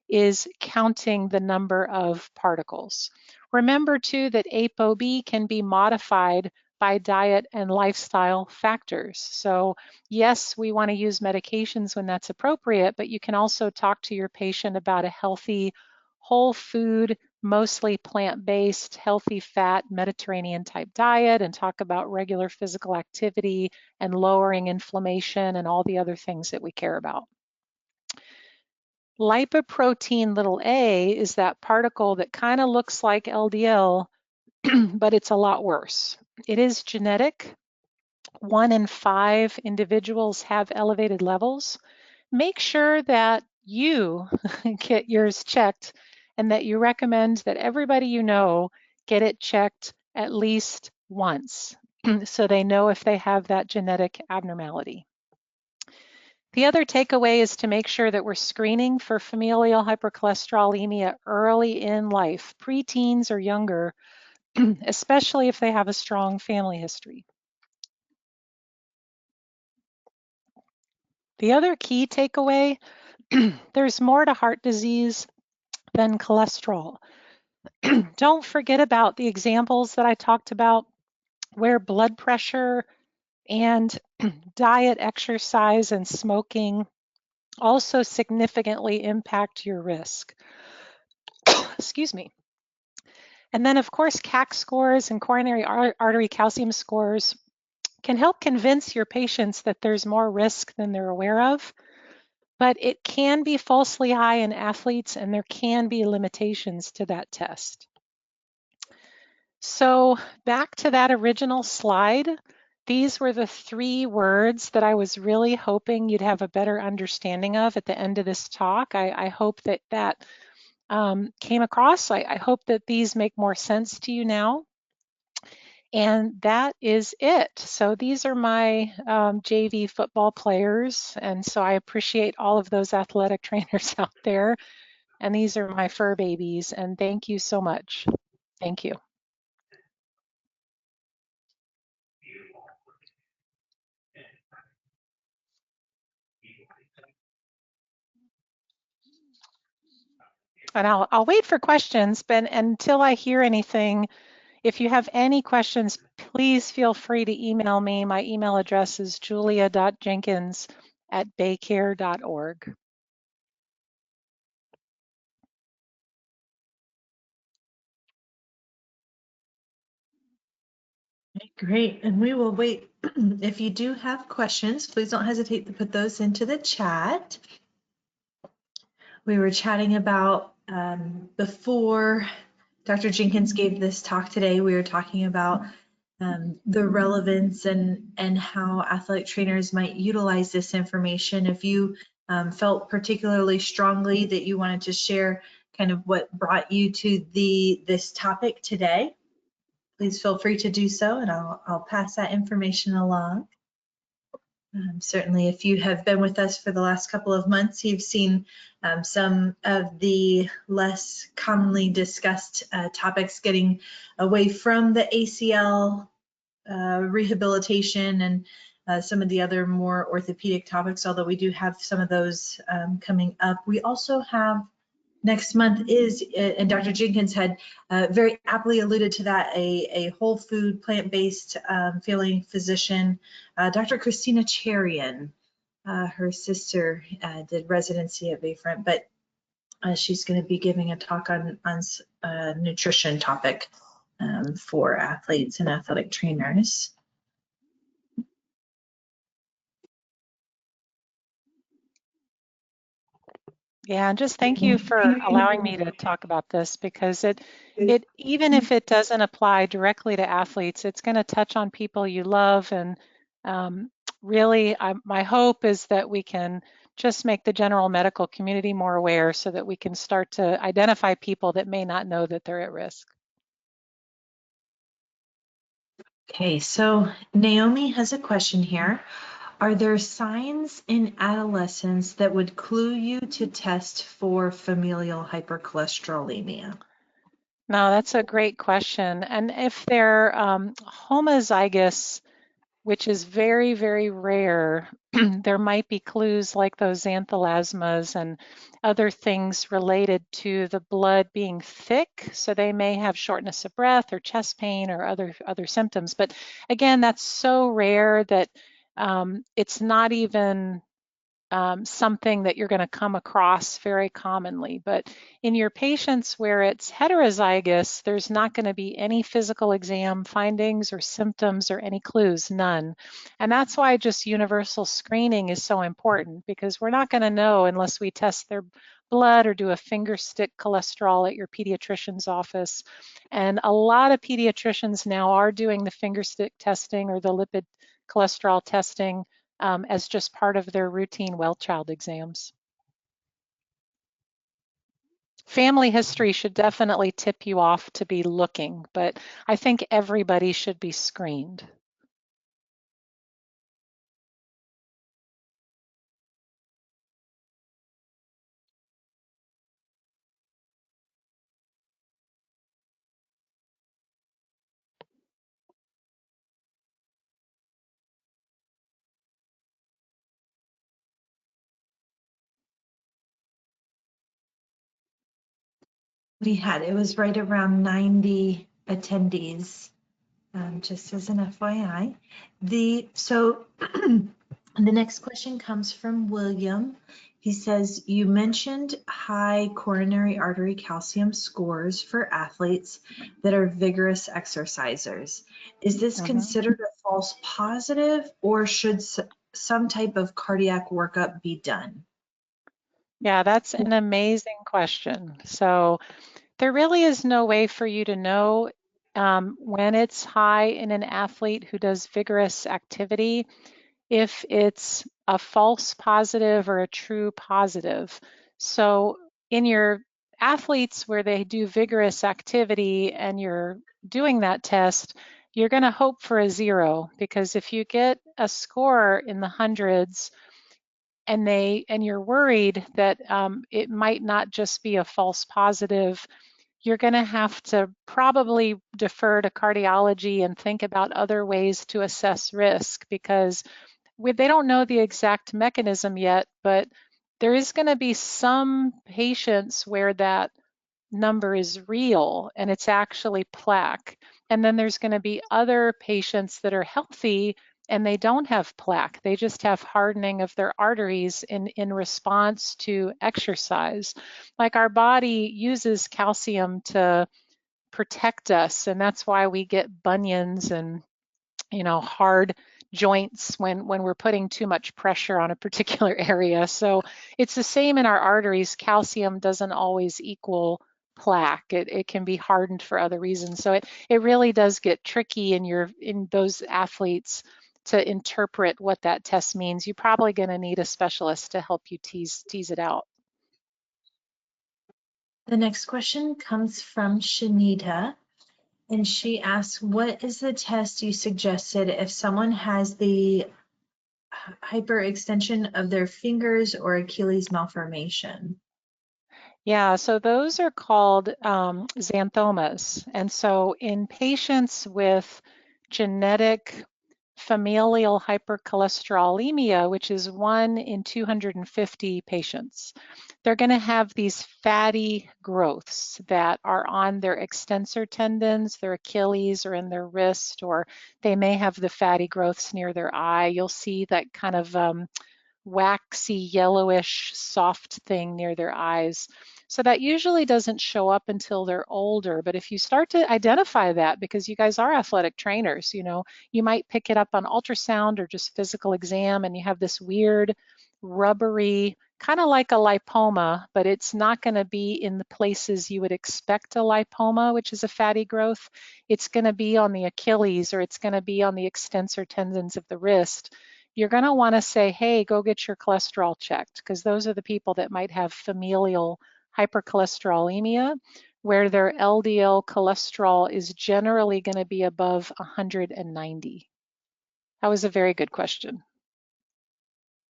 is counting the number of particles. Remember too that ApoB can be modified by diet and lifestyle factors. So yes, we want to use medications when that's appropriate, but you can also talk to your patient about a healthy, whole food, mostly plant-based, healthy fat, Mediterranean type diet and talk about regular physical activity and lowering inflammation and all the other things that we care about. Lipoprotein little a is that particle that kind of looks like LDL, but it's a lot worse. It is genetic. 1 in 5 individuals have elevated levels. Make sure that you get yours checked and that you recommend that everybody you know get it checked at least once so they know if they have that genetic abnormality. The other takeaway is to make sure that we're screening for familial hypercholesterolemia early in life, preteens or younger, especially if they have a strong family history. The other key takeaway, there's more to heart disease than cholesterol. Don't forget about the examples that I talked about where blood pressure and diet, exercise, and smoking also significantly impact your risk. Excuse me. And then, of course, CAC scores and coronary artery calcium scores can help convince your patients that there's more risk than they're aware of, but it can be falsely high in athletes and there can be limitations to that test. So back to that original slide, these were the 3 words that I was really hoping you'd have a better understanding of at the end of this talk. I hope that came across. I hope that these make more sense to you now. And that is it. So these are my JV football players. And so I appreciate all of those athletic trainers out there. And these are my fur babies. And thank you so much. Thank you. And I'll wait for questions, but until I hear anything, if you have any questions, please feel free to email me. My email address is julia.jenkins@baycare.org. Great, and we will wait. If you do have questions, please don't hesitate to put those into the chat. we were chatting about before Dr. Jenkins gave this talk today, we were talking about the relevance and how athletic trainers might utilize this information. If you felt particularly strongly that you wanted to share kind of what brought you to this topic today, please feel free to do so, and I'll pass that information along. Certainly, if you have been with us for the last couple of months, you've seen some of the less commonly discussed topics getting away from the ACL rehabilitation and some of the other more orthopedic topics, although we do have some of those coming up. We also have next month is, and Dr. Jenkins had very aptly alluded to that, a whole food, plant-based family physician, Dr. Christina Cherian. Her sister did residency at Bayfront, but she's going to be giving a talk on nutrition topic for athletes and athletic trainers. Yeah, and just thank you for allowing me to talk about this, because it even if it doesn't apply directly to athletes, it's going to touch on people you love. And really, my hope is that we can just make the general medical community more aware so that we can start to identify people that may not know that they're at risk. Okay, so Naomi has a question here. Are there signs in adolescence that would clue you to test for familial hypercholesterolemia? No, that's a great question. And if they're homozygous, which is very, very rare, there might be clues like those xanthelasmas and other things related to the blood being thick. So they may have shortness of breath or chest pain or other symptoms. But again, that's so rare that it's not even something that you're going to come across very commonly. But in your patients where it's heterozygous, there's not going to be any physical exam findings or symptoms or any clues, none. And that's why just universal screening is so important, because we're not going to know unless we test their blood or do a finger stick cholesterol at your pediatrician's office. And a lot of pediatricians now are doing the finger stick testing or the lipid cholesterol testing as just part of their routine well child exams. Family history should definitely tip you off to be looking, but I think everybody should be screened. It was right around 90 attendees, just as an FYI. So the next question comes from William. He says, you mentioned high coronary artery calcium scores for athletes that are vigorous exercisers. Is this considered a false positive, or should some type of cardiac workup be done? Yeah, that's an amazing question. So there really is no way for you to know when it's high in an athlete who does vigorous activity, if it's a false positive or a true positive. So in your athletes where they do vigorous activity and you're doing that test, you're going to hope for a 0, because if you get a score in the hundreds and you're worried that it might not just be a false positive, you're going to have to probably defer to cardiology and think about other ways to assess risk, because they don't know the exact mechanism yet, but there is going to be some patients where that number is real and it's actually plaque. And then there's going to be other patients that are healthy and they don't have plaque. They just have hardening of their arteries in response to exercise. Like our body uses calcium to protect us, and that's why we get bunions and hard joints when we're putting too much pressure on a particular area. So it's the same in our arteries. Calcium doesn't always equal plaque. It can be hardened for other reasons. So it really does get tricky in those athletes to interpret what that test means. You're probably going to need a specialist to help you tease it out. The next question comes from Shanita, and she asks, what is the test you suggested if someone has the hyperextension of their fingers or Achilles malformation? Yeah, so those are called xanthomas. And so in patients with genetic familial hypercholesterolemia, which is 1 in 250 patients, they're going to have these fatty growths that are on their extensor tendons, their Achilles, or in their wrist, or they may have the fatty growths near their eye. You'll see that kind of waxy, yellowish, soft thing near their eyes. So that usually doesn't show up until they're older. But if you start to identify that, because you guys are athletic trainers, you might pick it up on ultrasound or just physical exam, and you have this weird, rubbery, kind of like a lipoma, but it's not going to be in the places you would expect a lipoma, which is a fatty growth. It's going to be on the Achilles, or it's going to be on the extensor tendons of the wrist. You're going to want to say, hey, go get your cholesterol checked, because those are the people that might have familial hypercholesterolemia, where their LDL cholesterol is generally going to be above 190. That was a very good question.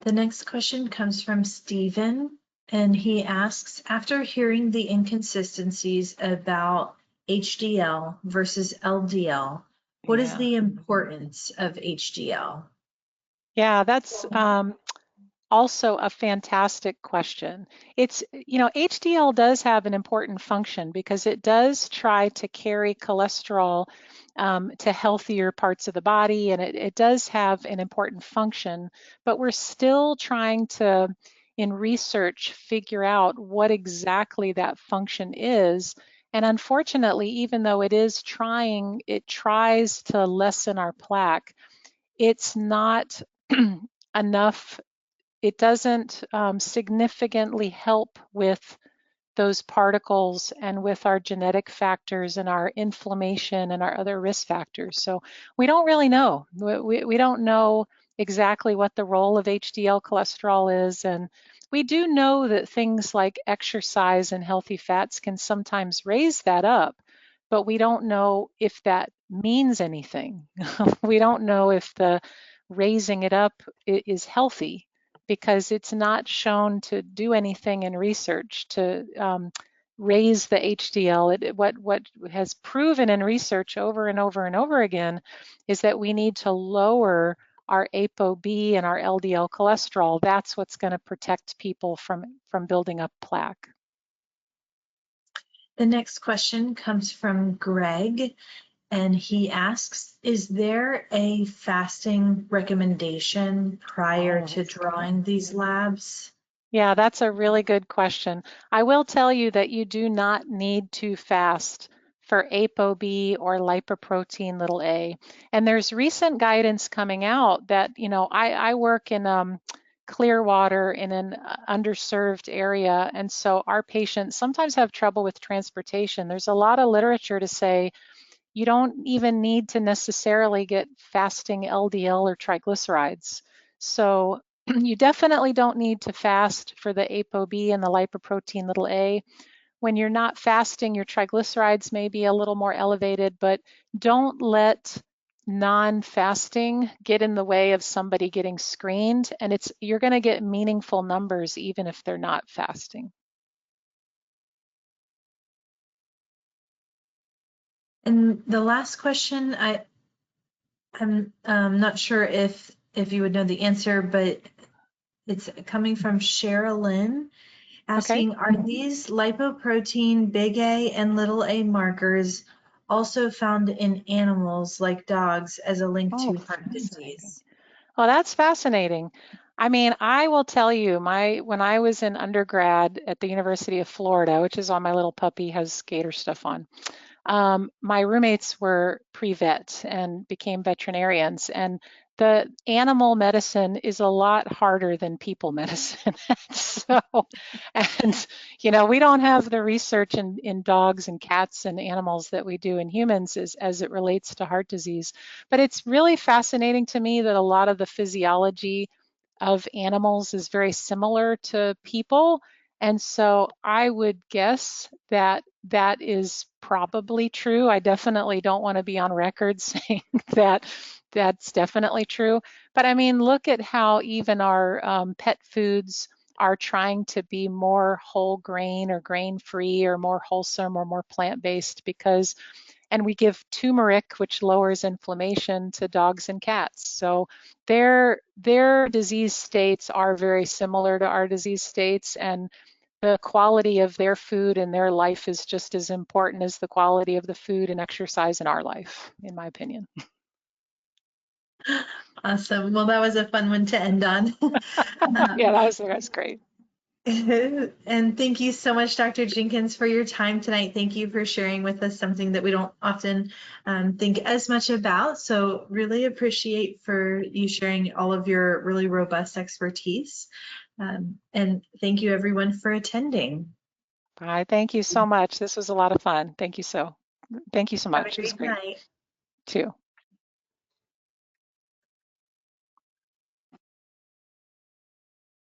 The next question comes from Stephen, and he asks, after hearing the inconsistencies about HDL versus LDL, what is Yeah. the importance of HDL? Yeah, that's also a fantastic question. HDL does have an important function because it does try to carry cholesterol to healthier parts of the body, and it does have an important function, but we're still trying to, in research, figure out what exactly that function is. And unfortunately, even though it tries to lessen our plaque, it's not enough. It doesn't significantly help with those particles and with our genetic factors and our inflammation and our other risk factors. So we don't really know. We don't know exactly what the role of HDL cholesterol is. And we do know that things like exercise and healthy fats can sometimes raise that up, but we don't know if that means anything. We don't know if the raising it up is healthy, because it's not shown to do anything in research to raise the HDL. What has proven in research over and over and over again is that we need to lower our ApoB and our LDL cholesterol. That's what's going to protect people from building up plaque. The next question comes from Greg, and he asks, is there a fasting recommendation prior to drawing these labs? Yeah, that's a really good question. I will tell you that you do not need to fast for ApoB or lipoprotein little a. And there's recent guidance coming out that, I work in Clearwater in an underserved area. And so our patients sometimes have trouble with transportation. There's a lot of literature to say you don't even need to necessarily get fasting LDL or triglycerides. So you definitely don't need to fast for the ApoB and the lipoprotein little a. When you're not fasting, your triglycerides may be a little more elevated, but don't let non-fasting get in the way of somebody getting screened. And you're going to get meaningful numbers even if they're not fasting. And the last question, I'm not sure if you would know the answer, but it's coming from Sherilyn, Okay. asking, are these lipoprotein big A and little a markers also found in animals like dogs as a link Oh, to heart fascinating. disease? Well, that's fascinating. I mean, I will tell you, when I was in undergrad at the University of Florida, which is on my little puppy has gator stuff on, my roommates were pre-vet and became veterinarians, and the animal medicine is a lot harder than people medicine. So, and we don't have the research in dogs and cats and animals that we do in humans as it relates to heart disease. But it's really fascinating to me that a lot of the physiology of animals is very similar to people. And so I would guess that that is probably true. I definitely don't want to be on record saying that that's definitely true. But I mean, look at how even our pet foods are trying to be more whole grain or grain free or more wholesome or more plant-based because, and we give turmeric, which lowers inflammation to dogs and cats. So their disease states are very similar to our disease states, and the quality of their food and their life is just as important as the quality of the food and exercise in our life, in my opinion. Awesome. Well, that was a fun one to end on. Yeah, that's great. And thank you so much, Dr. Jenkins, for your time tonight. Thank you for sharing with us something that we don't often think as much about. So really appreciate for you sharing all of your really robust expertise. And thank you everyone for attending. Bye. Thank you so much. This was a lot of fun. Thank you so Have a much. It was great great night. too.